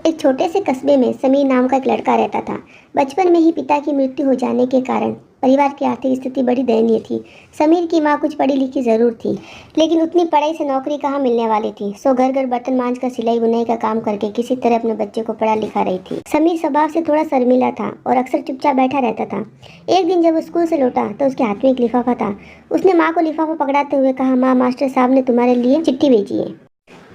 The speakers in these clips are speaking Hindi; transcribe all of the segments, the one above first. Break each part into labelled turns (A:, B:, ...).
A: एक छोटे से कस्बे में समीर नाम का एक लड़का रहता था। बचपन में ही पिता की मृत्यु हो जाने के कारण परिवार की आर्थिक स्थिति बड़ी दयनीय थी। समीर की माँ कुछ पढ़ी लिखी जरूर थी, लेकिन उतनी पढ़ाई से नौकरी कहाँ मिलने वाली थी। सो घर घर बर्तन मांज कर सिलाई बुनाई का काम करके किसी तरह अपने बच्चे को पढ़ा लिखा रही थी। समीर स्वभाव से थोड़ा शर्मीला था और अक्सर चुपचाप बैठा रहता था। एक दिन जब वो स्कूल से लौटा तो उसके हाथ में एक लिफाफा था। उसने माँ को लिफाफा पकड़ाते हुए कहा, माँ, मास्टर साहब ने तुम्हारे लिए चिट्ठी भेजी है,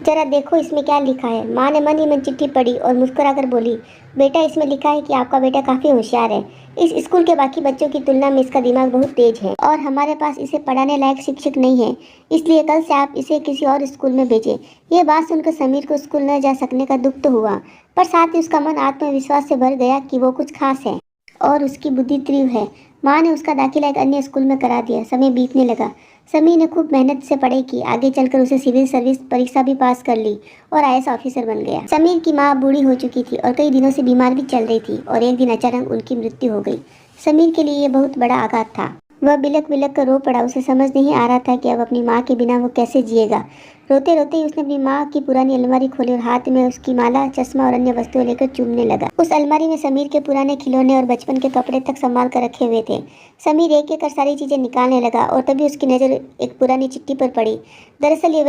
A: जरा देखो इसमें क्या लिखा है। माँ ने मन ही मन चिट्ठी पढ़ी और मुस्कुराकर बोली, बेटा, इसमें लिखा है कि आपका बेटा काफ़ी होशियार है। इस स्कूल के बाकी बच्चों की तुलना में इसका दिमाग बहुत तेज है और हमारे पास इसे पढ़ाने लायक शिक्षक नहीं है, इसलिए कल से आप इसे किसी और स्कूल में भेजें। ये बात सुनकर समीर को स्कूल न जा सकने का दुख तो हुआ, पर साथ ही उसका मन आत्मविश्वास से भर गया कि वो कुछ खास है और उसकी बुद्धि तीव्र है। माँ ने उसका दाखिला एक अन्य स्कूल में करा दिया। समय बीतने लगा। समीर ने खूब मेहनत से पढ़ाई की। आगे चलकर उसे सिविल सर्विस परीक्षा भी पास कर ली और आईएएस ऑफिसर बन गया। समीर की माँ बूढ़ी हो चुकी थी और कई दिनों से बीमार भी चल रही थी और एक दिन अचानक उनकी मृत्यु हो गई। समीर के लिए ये बहुत बड़ा आघात था। वह बिलक बिलक कर रो पड़ा। उसे समझ नहीं आ रहा था कि अब अपनी माँ के बिना वो कैसे जिएगा। रोते रोते ही उसने अपनी माँ की पुरानी अलमारी खोली और हाथ में उसकी माला, चश्मा और अन्य वस्तुएं लेकर चूमने लगा। उस अलमारी में समीर के पुराने खिलौने और बचपन के कपड़े तक संभाल कर रखे हुए थे। समीर एक एक कर सारी चीजें निकालने लगा और तभी उसकी नजर एक पुरानी चिट्ठी पर पड़ी। दरअसल ये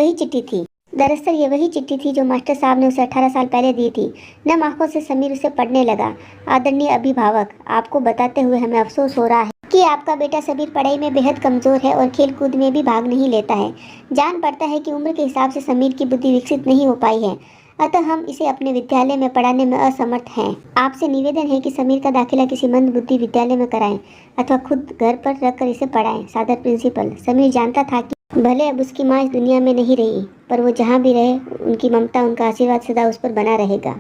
A: वही चिट्ठी थी जो मास्टर साहब ने उसे 18 साल पहले दी थी। नम आंखों से समीर उसे पढ़ने लगा। आदरणीय अभिभावक, आपको बताते हुए हमें अफसोस हो रहा है कि आपका बेटा समीर पढ़ाई में बेहद कमजोर है और खेल कूद में भी भाग नहीं लेता है। जान पड़ता है कि उम्र के हिसाब से समीर की बुद्धि विकसित नहीं हो पाई है, अतः हम इसे अपने विद्यालय में पढ़ाने में असमर्थ हैं। आपसे निवेदन है कि समीर का दाखिला किसी मंद बुद्धि विद्यालय में कराएं अथवा खुद घर पर रखकर इसे पढ़ाएं। सादर, प्रिंसिपल। समीर जानता था कि भले अब उसकी माँ इस दुनिया में नहीं रही, पर वो जहाँ भी रहे उनकी ममता, उनका आशीर्वाद सदा उस पर बना रहेगा।